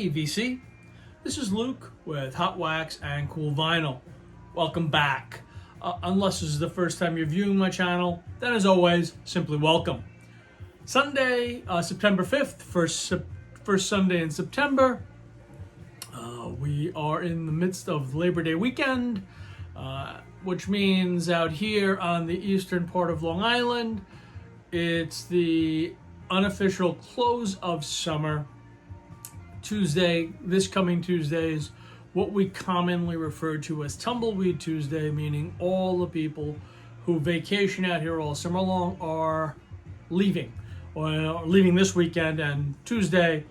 Hey VC, this is Luke with Hot Wax and Cool Vinyl. Welcome back. Unless this is the first time you're viewing my channel, then as always, simply welcome. Sunday, September 5th, first Sunday in September. We are in the midst of Labor Day weekend, which means out here on the eastern part of Long Island, it's the unofficial close of summer. Tuesday, this coming Tuesday, is what we commonly refer to as Tumbleweed Tuesday, meaning all the people who vacation out here all summer long are leaving, or leaving this weekend, and Tuesday,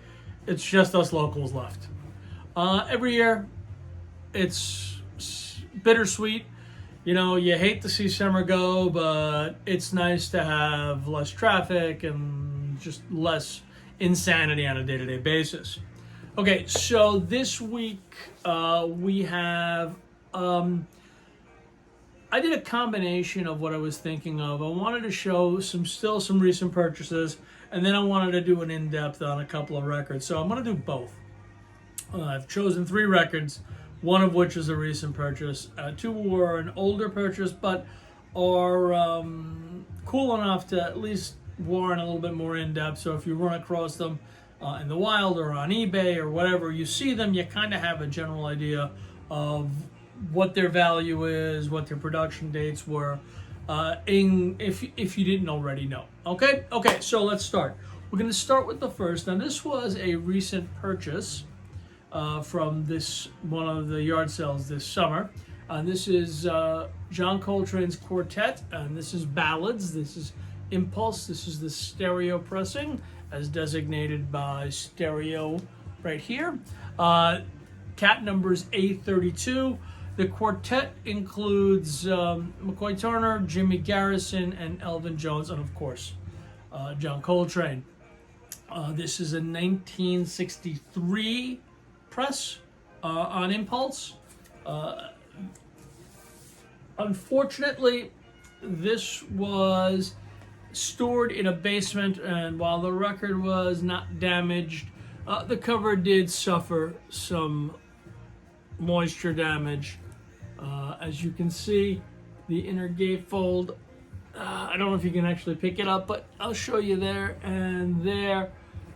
it's just us locals left. Every year, it's bittersweet. You know, you hate to see summer go, but it's nice to have less traffic and just less insanity on a day-to-day basis. Okay, so this week we have, I did a combination of what I was thinking of. I wanted to show some recent purchases, and then I wanted to do an in-depth on a couple of records. So I'm going to do both. I've chosen 3 records, one of which is a recent purchase. 2 were an older purchase, but are cool enough to at least warrant a little bit more in-depth. So if you run across them in the wild or on eBay or whatever, you see them, you kind of have a general idea of what their value is, what their production dates were, if you didn't already know. Okay, so let's start. We're going to start with the first. Now, this was a recent purchase from one of the yard sales this summer. This is John Coltrane's quartet, and this is ballads. This is Impulse. This is the stereo pressing, as designated by stereo right here. Cat numbers A32. The quartet includes McCoy Turner, Jimmy Garrison, and Elvin Jones, and of course, John Coltrane. This is a 1963 press on Impulse. Unfortunately, this was stored in a basement, and while the record was not damaged, the cover did suffer some moisture damage. As you can see, the inner gatefold, I don't know if you can actually pick it up, but I'll show you there and there,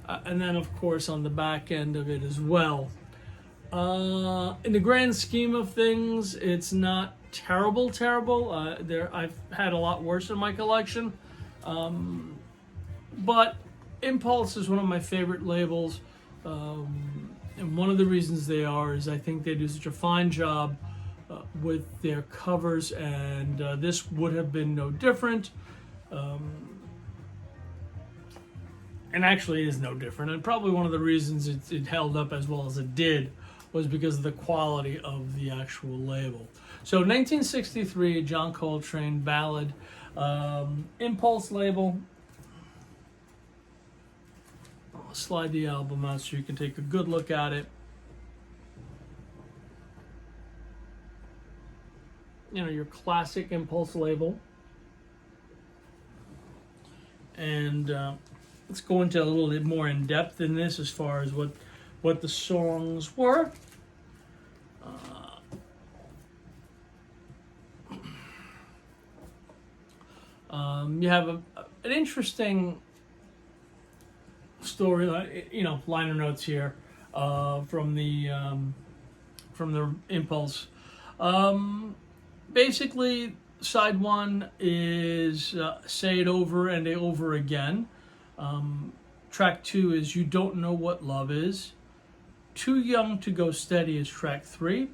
and then of course on the back end of it as well. In the grand scheme of things, it's not terrible. I've had a lot worse in my collection. But Impulse is one of my favorite labels, and one of the reasons they are is I think they do such a fine job with their covers, and this would have been no different, and actually is no different, and probably one of the reasons it held up as well as it did was because of the quality of the actual label. So 1963 John Coltrane ballad, Impulse label. I'll slide the album out so you can take a good look at it. You know, your classic Impulse label. And let's go into a little bit more in depth in this as far as what the songs were. You have an interesting story, liner notes here from the Impulse. Basically, side 1 is Say It Over and Over Again. Track 2 is You Don't Know What Love Is. Too Young to Go Steady is track 3.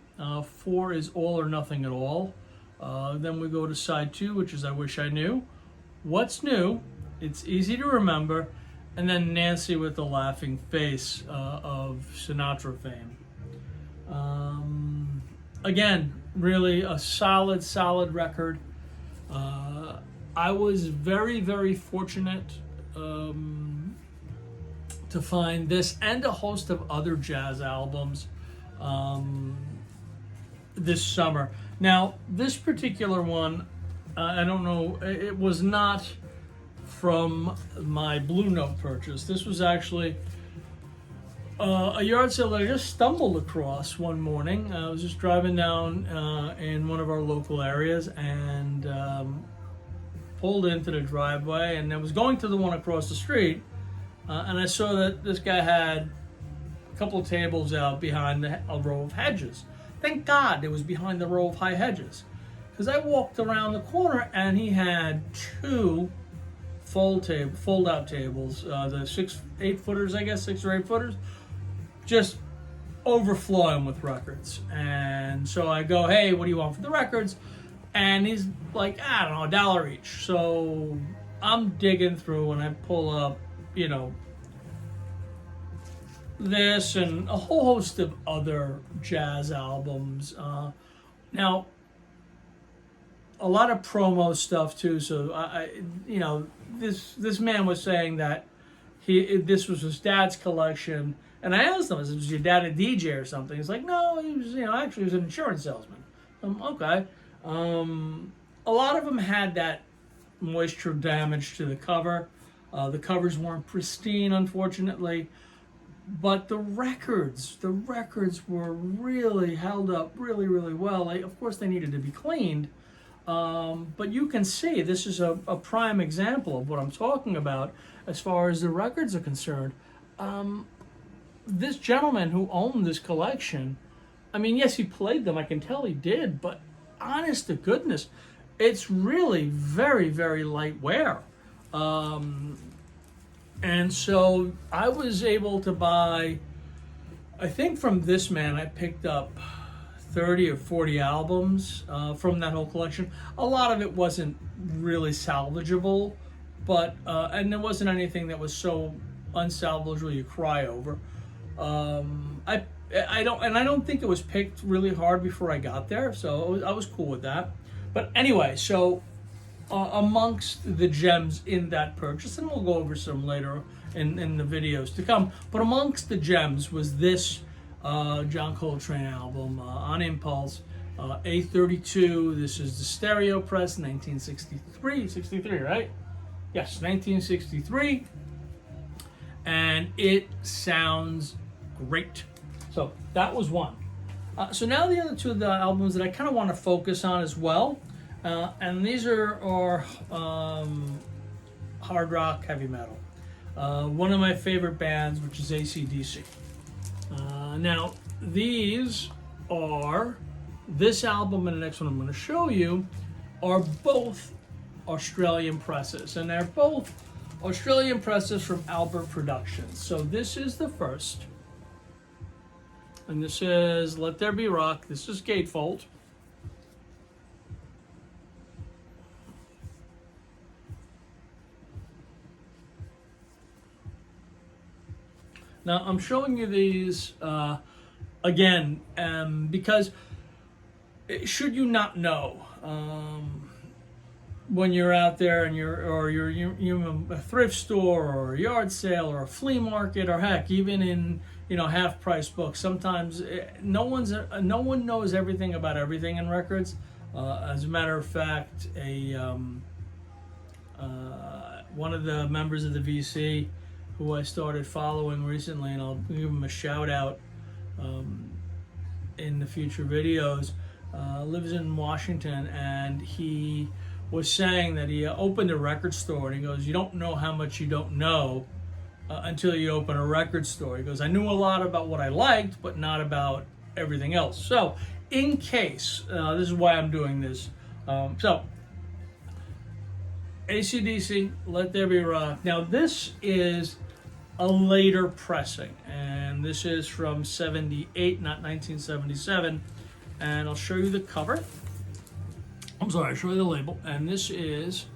4 is All or Nothing at All. Then we go to side 2, which is I Wish I Knew. What's New? It's Easy to Remember. And then Nancy with the Laughing Face of Sinatra fame. Again, really a solid record. I was very, very fortunate to find this and a host of other jazz albums this summer. Now, this particular one, I don't know, it was not from my Blue Note purchase. This was actually a yard sale that I just stumbled across one morning. I was just driving down in one of our local areas and pulled into the driveway, and I was going to the one across the street, and I saw that this guy had a couple of tables out behind a row of hedges. Thank God it was behind the row of high hedges, because I walked around the corner and he had two fold-out tables, the 6 8-footers, I guess, 6 or 8 footers, just overflowing with records. And so I go, hey, what do you want for the records? And he's like, I don't know, $1 each. So I'm digging through and I pull up, you know, this and a whole host of other jazz albums. Now, a lot of promo stuff too. So I you know, this man was saying that this was his dad's collection. And I asked him, was your dad a DJ or something? He's like, no, he was, actually he was an insurance salesman. Okay. A lot of them had that moisture damage to the cover. The covers weren't pristine, unfortunately. But the records were really held up really, really well. Of course, they needed to be cleaned. But you can see this is a prime example of what I'm talking about as far as the records are concerned. This gentleman who owned this collection, I mean, yes, he played them. I can tell he did. But honest to goodness, it's really very, very light wear. And so I was able to buy, I think from this man, I picked up 30 or 40 albums from that whole collection. A lot of it wasn't really salvageable, but and there wasn't anything that was so unsalvageable you cry over. I don't think it was picked really hard before I got there, so I was cool with that. But anyway, so amongst the gems in that purchase, and we'll go over some later in the videos to come, but amongst the gems was this John Coltrane album on Impulse, A32. This is the stereo press, 63, right? Yes, 1963, and it sounds great. So that was one. So now the other two of the albums that I kind of want to focus on as well, and these are hard rock, heavy metal. One of my favorite bands, which is AC/DC. Now, these are, this album and the next one I'm going to show you are both Australian presses, and they're both Australian presses from Albert Productions. So this is the first, and this is Let There Be Rock. This is gatefold. Now, I'm showing you these again because should you not know, when you're out there and you're in a thrift store or a yard sale or a flea market, or heck, even in half price books, sometimes no one knows everything about everything in records. As a matter of fact, one of the members of the VC, who I started following recently, and I'll give him a shout out in the future videos, lives in Washington, and he was saying that he opened a record store, and he goes, you don't know how much you don't know until you open a record store. He goes, I knew a lot about what I liked, but not about everything else. So in case, this is why I'm doing this. So AC/DC, Let There Be Rock. Now this is a later pressing, and this is from 78, not 1977, and I'll show you the cover. I'm sorry, I'll show you the label, and this is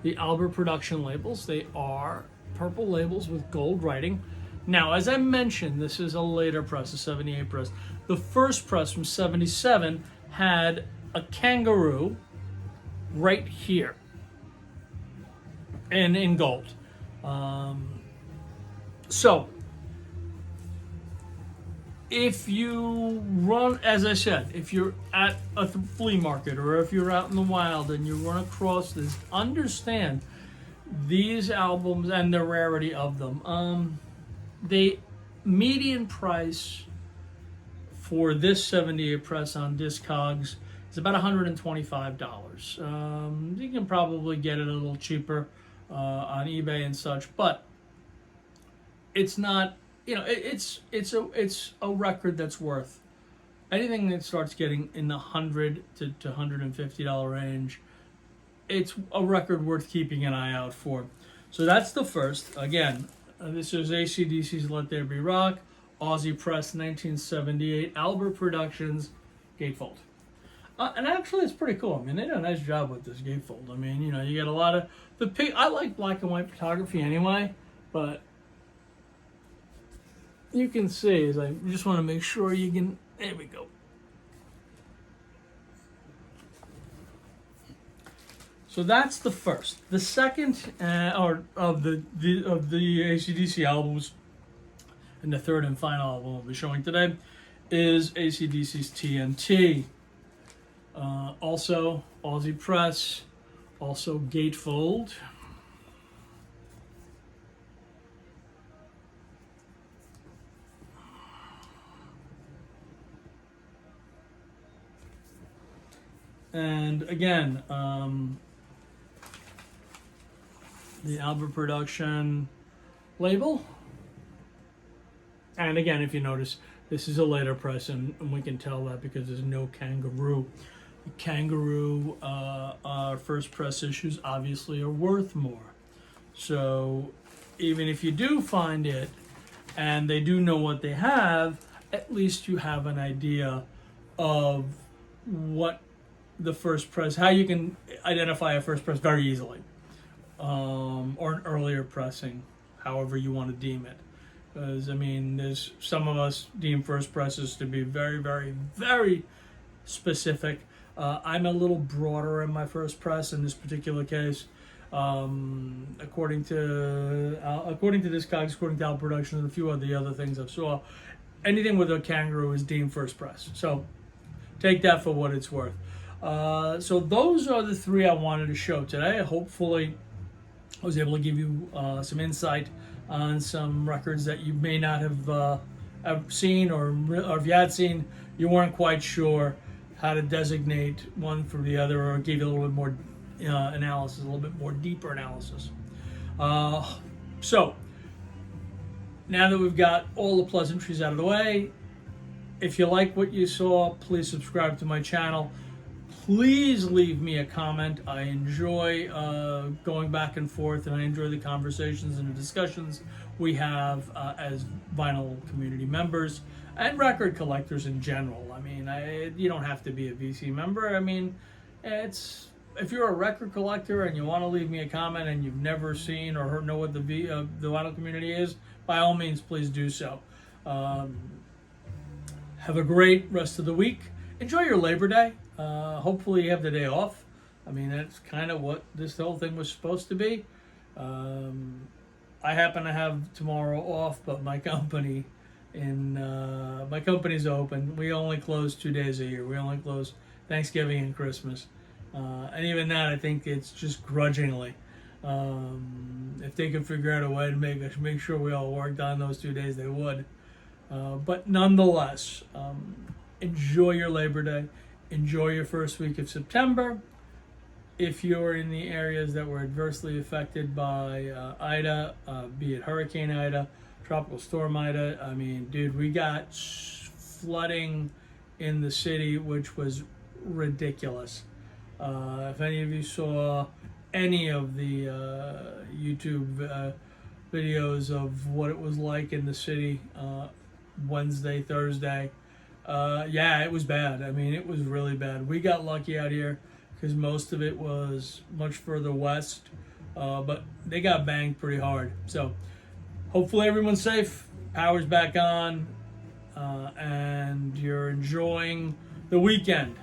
the Alber production labels. They are purple labels with gold writing. Now, as I mentioned, this is a later press, a 78 press. The first press from 77 had a kangaroo right here, and in gold. So, if you run, as I said, if you're at a flea market or if you're out in the wild and you run across this, understand these albums and the rarity of them. They median price for this 78 press on Discogs is about $125. You can probably get it a little cheaper on eBay and such, but it's not, it's a record that's worth anything that starts getting in the $100 to $150 range. It's a record worth keeping an eye out for. So that's the first. Again, this is AC/DC's Let There Be Rock, Aussie Press, 1978, Alber Productions, gatefold. And actually, it's pretty cool. I mean, they did a nice job with this gatefold. I mean, you get a lot of I like black and white photography anyway, but you can see, as I just want to make sure you can. There we go. So that's the first. The second, of the AC/DC albums, and the third and final album we'll be showing today, is AC/DC's TNT. Also Aussie Press, also gatefold. And again, the Alber production label. And again, if you notice, this is a later press, and we can tell that because there's no kangaroo. The kangaroo, our first press issues obviously are worth more. So even if you do find it, and they do know what they have, at least you have an idea of what the first press, how you can identify a first press very easily, or an earlier pressing, however you want to deem it. Because, I mean, there's some of us deem first presses to be very, very, very specific. I'm a little broader in my first press in this particular case. According to Discogs, according to Alber Productions, and a few of the other things I saw, anything with a kangaroo is deemed first press. So take that for what it's worth. So those are the three I wanted to show today. Hopefully I was able to give you some insight on some records that you may not have seen, or if you had seen, you weren't quite sure how to designate one from the other, or give you a little bit more analysis, a little bit more deeper analysis. So now that we've got all the pleasantries out of the way, if you like what you saw, please subscribe to my channel. Please leave me a comment. I enjoy going back and forth, and I enjoy the conversations and the discussions we have as vinyl community members and record collectors in general. I mean, you don't have to be a VC member. I mean, if you're a record collector and you want to leave me a comment and you've never seen or know what the vinyl community is, by all means, please do so. Have a great rest of the week. Enjoy your Labor Day. Hopefully you have the day off. I mean, that's kind of what this whole thing was supposed to be. I happen to have tomorrow off, but my company's open. We only close 2 days a year. We only close Thanksgiving and Christmas. And even that, I think it's just grudgingly. If they could figure out a way to make sure we all worked on those 2 days, they would. But nonetheless, enjoy your Labor Day. Enjoy your first week of September. If you're in the areas that were adversely affected by Ida, be it Hurricane Ida, Tropical Storm Ida, I mean, dude, we got flooding in the city, which was ridiculous. If any of you saw any of the YouTube videos of what it was like in the city Wednesday, Thursday, yeah, it was bad. I mean, it was really bad. We got lucky out here because most of it was much further west, but they got banged pretty hard. So hopefully everyone's safe, power's back on, and you're enjoying the weekend.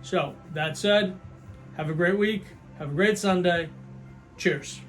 So that said, have a great week, have a great Sunday. Cheers.